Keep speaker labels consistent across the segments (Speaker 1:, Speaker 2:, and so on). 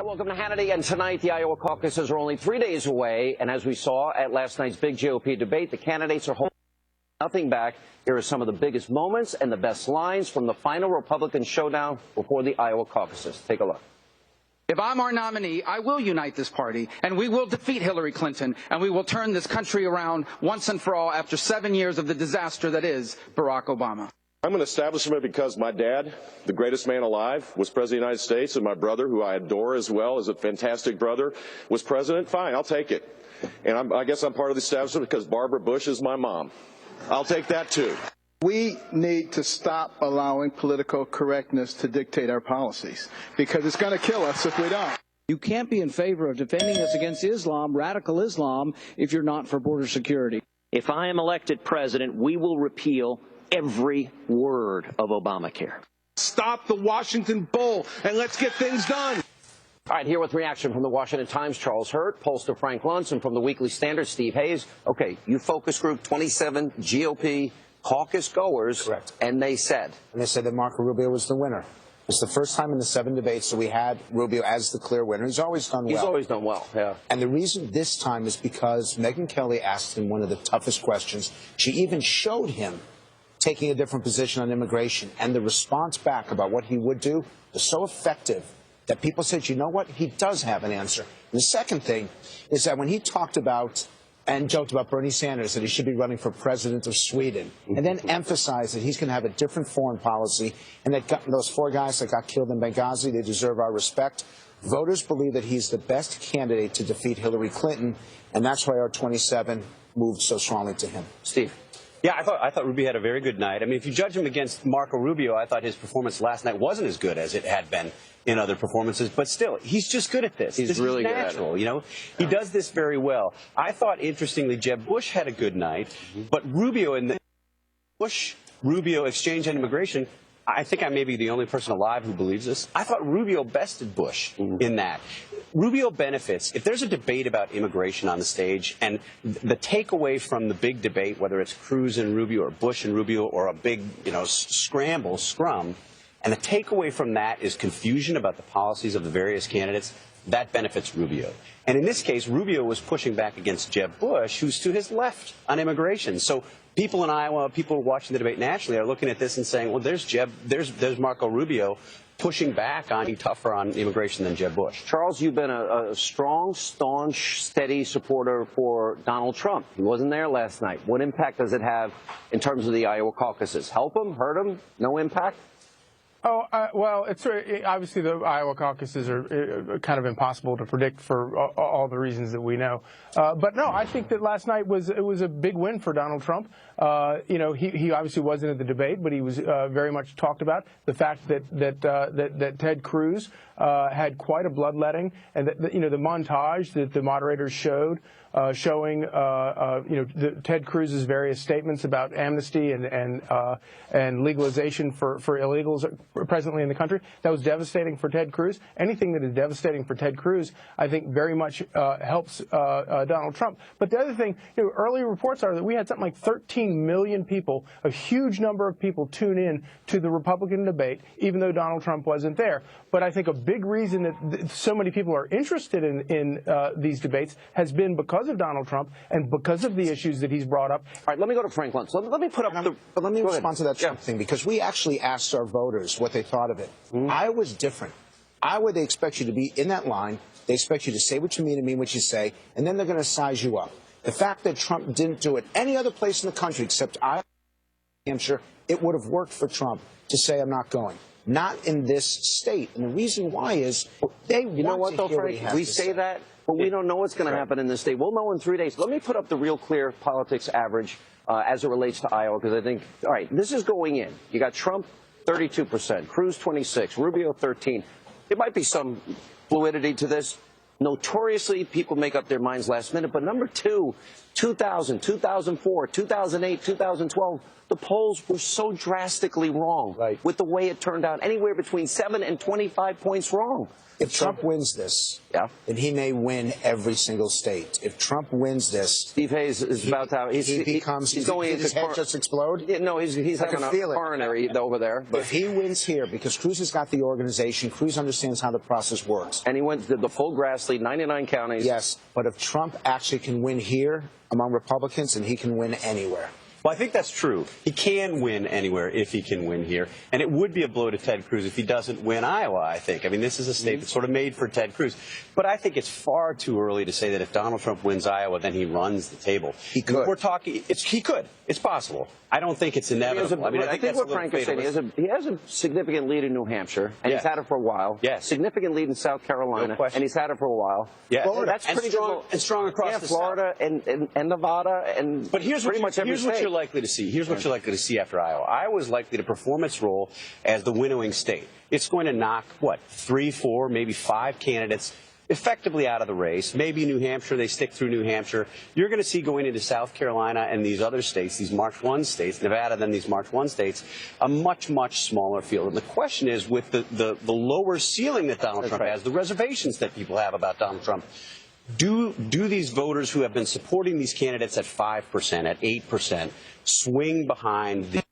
Speaker 1: Welcome to Hannity. And tonight, the Iowa caucuses are only 3 days away. And as we saw at last night's big GOP debate, the candidates are holding nothing back. Here are some of the biggest moments and the best lines from the final Republican showdown before the Iowa caucuses. Take a look.
Speaker 2: If I'm our nominee, I will unite this party, and we will defeat Hillary Clinton, and we will turn this country around once and for all after 7 years of the disaster that is Barack Obama.
Speaker 3: I'm an establishment because my dad, the greatest man alive, was president of the United States, and my brother, who I adore as well, is a fantastic brother, was president. Fine, I'll take it. And I guess I'm part of the establishment because Barbara Bush is my mom. I'll take that, too.
Speaker 4: We need to stop allowing political correctness to dictate our policies, because it's going to kill us if we don't.
Speaker 5: You can't be in favor of defending us against Islam, radical Islam, if you're not for border security.
Speaker 6: If I am elected president, we will repeal every word of Obamacare.
Speaker 7: Stop the Washington Bull, and let's get things done.
Speaker 1: All right, here with reaction from the Washington Times, Charles Hurt, Pollster Frank Luntz, and from the Weekly Standard, Steve Hayes. Okay, you focus group 27 GOP caucus goers.
Speaker 8: Correct.
Speaker 1: And they said
Speaker 8: that Marco Rubio was the winner. It's the first time in the 7 debates that we had Rubio as the clear winner. He's always done well.
Speaker 1: He's always done well, yeah.
Speaker 8: And the reason this time is because Megyn Kelly asked him one of the toughest questions. She even showed him taking a different position on immigration, and the response back about what he would do was so effective that people said, you know what, he does have an answer. And the second thing is that when he talked about and joked about Bernie Sanders, that he should be running for president of Sweden, and then emphasized that he's going to have a different foreign policy, and that those 4 guys that got killed in Benghazi, they deserve our respect. Voters believe that he's the best candidate to defeat Hillary Clinton, and that's why our 27 moved so strongly to him.
Speaker 1: Steve.
Speaker 9: Yeah, I thought Rubio had a very good night. I mean, if you judge him against Marco Rubio, I thought his performance last night wasn't as good as it had been in other performances. But still, he's just good at this.
Speaker 1: He's really good at it.
Speaker 9: You know, he does this very well. I thought, interestingly, Jeb Bush had a good night, but Rubio in the Bush-Rubio exchange on immigration, I think I may be the only person alive who believes this. I thought Rubio bested Bush in that. Rubio benefits. If there's a debate about immigration on the stage, and the takeaway from the big debate, whether it's Cruz and Rubio or Bush and Rubio or a big, scrum, and the takeaway from that is confusion about the policies of the various candidates, that benefits Rubio. And in this case, Rubio was pushing back against Jeb Bush, who's to his left on immigration. So people in Iowa, people watching the debate nationally are looking at this and saying, well, there's Marco Rubio pushing back on being tougher on immigration than Jeb Bush.
Speaker 1: Charles, you've been a strong, staunch, steady supporter for Donald Trump. He wasn't there last night. What impact does it have in terms of the Iowa caucuses? Help him? Hurt him? No impact?
Speaker 10: Oh, well, it's obviously the Iowa caucuses are kind of impossible to predict for all the reasons that we know. But no, I think that last night was a big win for Donald Trump. He obviously wasn't at the debate, but he was very much talked about. The fact that Ted Cruz had quite a bloodletting, and that the montage that the moderators showed. Showing Ted Cruz's various statements about amnesty and legalization for illegals presently in the country. That was devastating for Ted Cruz. Anything that is devastating for Ted Cruz, I think, very much helps Donald Trump. But the other thing, early reports are that we had something like 13 million people, a huge number of people, tune in to the Republican debate, even though Donald Trump wasn't there. But I think a big reason that so many people are interested in these debates has been because of Donald Trump and because of the issues that he's brought up.
Speaker 1: All right, let me go to Frank Luntz. Let me put up
Speaker 8: but let me respond to that Trump thing, because we actually asked our voters what they thought of it. Iowa's different. Iowa, they expect you to be in that line. They expect you to say what you mean and mean what you say, and then they're going to size you up. The fact that Trump didn't do it any other place in the country except Iowa, New Hampshire, it would have worked for Trump to say, I'm not going. Not in this state. And the reason why is they want to hear what he has to say.
Speaker 1: You know what, though, Frank? We say that, but we don't know what's going to happen in this state. We'll know in 3 days. Let me put up the Real Clear Politics average as it relates to Iowa, because I think, all right, this is going in. You got Trump, 32%, Cruz, 26%, Rubio, 13%. There might be some fluidity to this. notoriously, people make up their minds last minute. But number two, 2000, 2004, 2008, 2012, the polls were so drastically wrong with the way it turned out, anywhere between 7 and 25 points wrong.
Speaker 8: If Trump wins this, then he may win every single state. If Trump wins this,
Speaker 1: Steve Hayes is about to have,
Speaker 8: he's going
Speaker 1: into
Speaker 8: his head just explode.
Speaker 1: Yeah, no, he's having a coronary over there.
Speaker 8: But if he wins here, because Cruz has got the organization, Cruz understands how the process works,
Speaker 1: and he went to the full grass lead, 99 counties.
Speaker 8: Yes, but if Trump actually can win here among Republicans, then he can win anywhere.
Speaker 9: Well, I think that's true. He can win anywhere if he can win here. And it would be a blow to Ted Cruz if he doesn't win Iowa, I think. I mean, this is a state that's sort of made for Ted Cruz. But I think it's far too early to say that if Donald Trump wins Iowa, then he runs the table.
Speaker 8: He could.
Speaker 9: We're talking, he could. It's possible. I don't think it's inevitable.
Speaker 1: I think what Frank is saying, he has a significant lead in New Hampshire, and he's had it for a while.
Speaker 9: Yes.
Speaker 1: Significant lead in South Carolina, and he's had it for a while.
Speaker 9: Yeah.
Speaker 1: Florida. That's pretty strong,
Speaker 9: and strong across the
Speaker 1: Florida
Speaker 9: South.
Speaker 1: and Nevada, and
Speaker 9: but here's
Speaker 1: pretty much every
Speaker 9: here's
Speaker 1: state.
Speaker 9: What you're likely to see. Here's what you're likely to see after Iowa. Iowa is likely to perform its role as the winnowing state. It's going to knock, 3, 4, maybe 5 candidates effectively out of the race. Maybe New Hampshire, they stick through New Hampshire. You're going to see going into South Carolina and these other states, these March 1 states, Nevada, then these March 1 states, a much, much smaller field. And the question is, with the lower ceiling that Donald Trump has, the reservations that people have about Donald Trump, do these voters who have been supporting these candidates at 5%, at 8%, swing behind the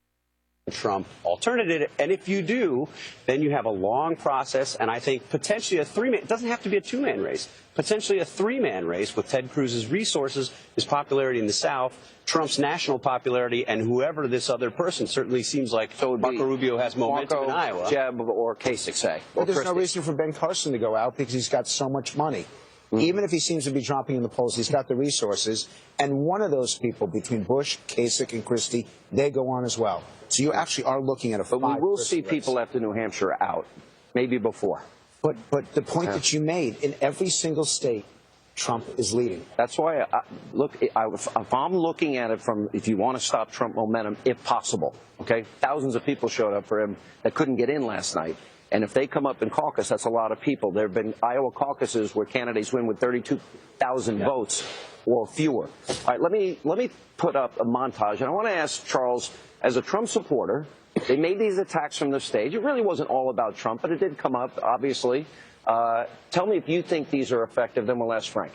Speaker 9: Trump alternative? And if you do, then you have a long process, and I think potentially a 3-man, it doesn't have to be a 2-man race, potentially a 3-man race with Ted Cruz's resources, his popularity in the South, Trump's national popularity, and whoever this other person certainly seems like. So Marco Rubio has momentum in Iowa.
Speaker 1: Jeb or Kasich, say.
Speaker 8: But there's no reason for Ben Carson to go out because he's got so much money. Even if he seems to be dropping in the polls, he's got the resources. And one of those people, between Bush, Kasich, and Christie, they go on as well. So you actually are looking at a 5-person race.
Speaker 1: But we will see people after New Hampshire out, maybe before.
Speaker 8: But the point that you made, in every single state, Trump is leading.
Speaker 1: That's why, if I'm looking at it from, if you want to stop Trump momentum, if possible, okay? Thousands of people showed up for him that couldn't get in last night. And if they come up in caucus, that's a lot of people. There have been Iowa caucuses where candidates win with 32,000 votes or fewer. All right, let me put up a montage. And I want to ask Charles, as a Trump supporter, they made these attacks from the stage. It really wasn't all about Trump, but it did come up, obviously. Tell me if you think these are effective, then we'll ask Frank.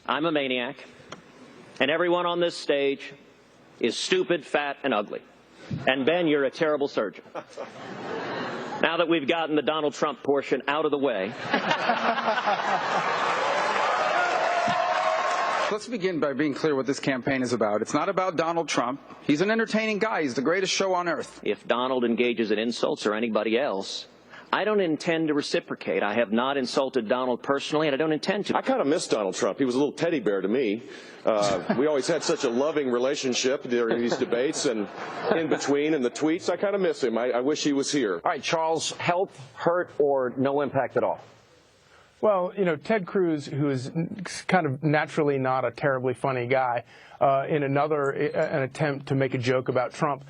Speaker 6: I'm a maniac, and everyone on this stage is stupid, fat, and ugly. And Ben, you're a terrible surgeon. Now that we've gotten the Donald Trump portion out of the way.
Speaker 2: Let's begin by being clear what this campaign is about. It's not about Donald Trump. He's an entertaining guy. He's the greatest show on earth.
Speaker 6: If Donald engages in insults or anybody else, I don't intend to reciprocate. I have not insulted Donald personally, and I don't intend to.
Speaker 3: I kind of miss Donald Trump. He was a little teddy bear to me. We always had such a loving relationship during these debates and in between and the tweets. I kind of miss him. I wish he was here.
Speaker 1: All right, Charles, help, hurt, or no impact at all?
Speaker 10: Well, Ted Cruz, who is kind of naturally not a terribly funny guy, in an attempt to make a joke about Trump,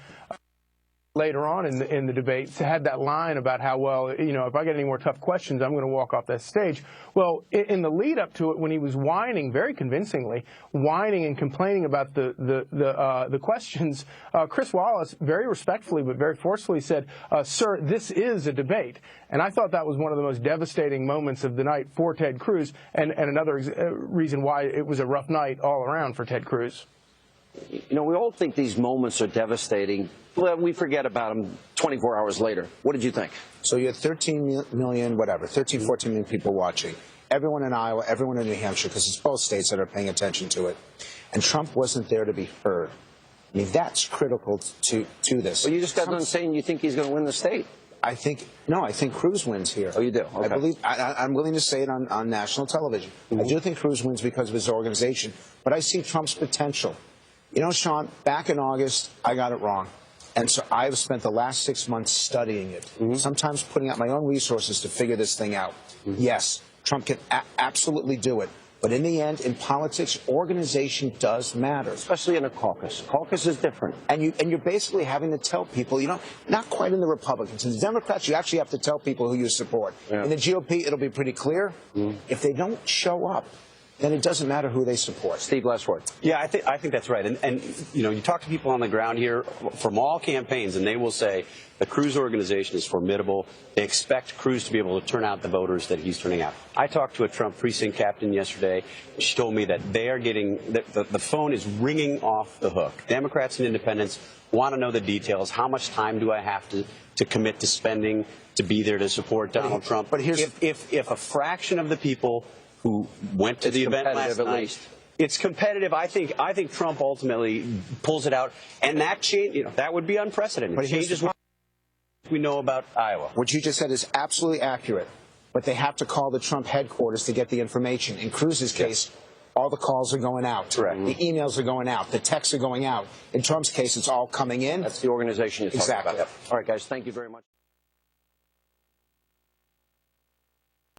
Speaker 10: later on in the debate, had that line about how, well, if I get any more tough questions, I'm going to walk off that stage. Well, in the lead up to it, when he was whining, very convincingly, whining and complaining about the questions, Chris Wallace, very respectfully but very forcefully said, sir, this is a debate. And I thought that was one of the most devastating moments of the night for Ted Cruz, and another reason why it was a rough night all around for Ted Cruz.
Speaker 1: We all think these moments are devastating. Well, we forget about them 24 hours later. What did you think?
Speaker 8: So you had 13 million, 14 million people watching. Everyone in Iowa, everyone in New Hampshire, because it's both states that are paying attention to it. And Trump wasn't there to be heard. I mean, that's critical to this.
Speaker 1: Well, you just got done saying you think he's going to win the state.
Speaker 8: I think Cruz wins here.
Speaker 1: Oh, you do? Okay.
Speaker 8: I'm willing to say it on national television. I do think Cruz wins because of his organization. But I see Trump's potential. Sean, back in August, I got it wrong. And so I've spent the last 6 months studying it, sometimes putting out my own resources to figure this thing out. Yes, Trump can absolutely do it. But in the end, in politics, organization does matter.
Speaker 1: Especially in a caucus. Caucus is different.
Speaker 8: And you're basically having to tell people, not quite in the Republicans. In the Democrats, you actually have to tell people who you support. Yeah. In the GOP, it'll be pretty clear. If they don't show up, then it doesn't matter who they support.
Speaker 1: Steve, last word.
Speaker 9: Yeah, I think that's right. And you talk to people on the ground here from all campaigns, and they will say the Cruz organization is formidable. They expect Cruz to be able to turn out the voters that he's turning out. I talked to a Trump precinct captain yesterday. She told me that they are getting the phone is ringing off the hook. Democrats and independents want to know the details. How much time do I have to commit to spending to be there to support Donald Trump?
Speaker 8: But here's
Speaker 9: if a fraction of the people who went to the event last night, it's competitive. I think Trump ultimately pulls it out, and that change, that would be unprecedented.
Speaker 8: But
Speaker 9: changes what we know about Iowa.
Speaker 8: What you just said is absolutely accurate, but they have to call the Trump headquarters to get the information. In Cruz's case, all the calls are going out.
Speaker 9: Correct.
Speaker 8: The emails are going out. The texts are going out. In Trump's case, it's all coming in.
Speaker 1: That's the organization you're talking about.
Speaker 8: Exactly.
Speaker 1: All right, guys, thank you very much.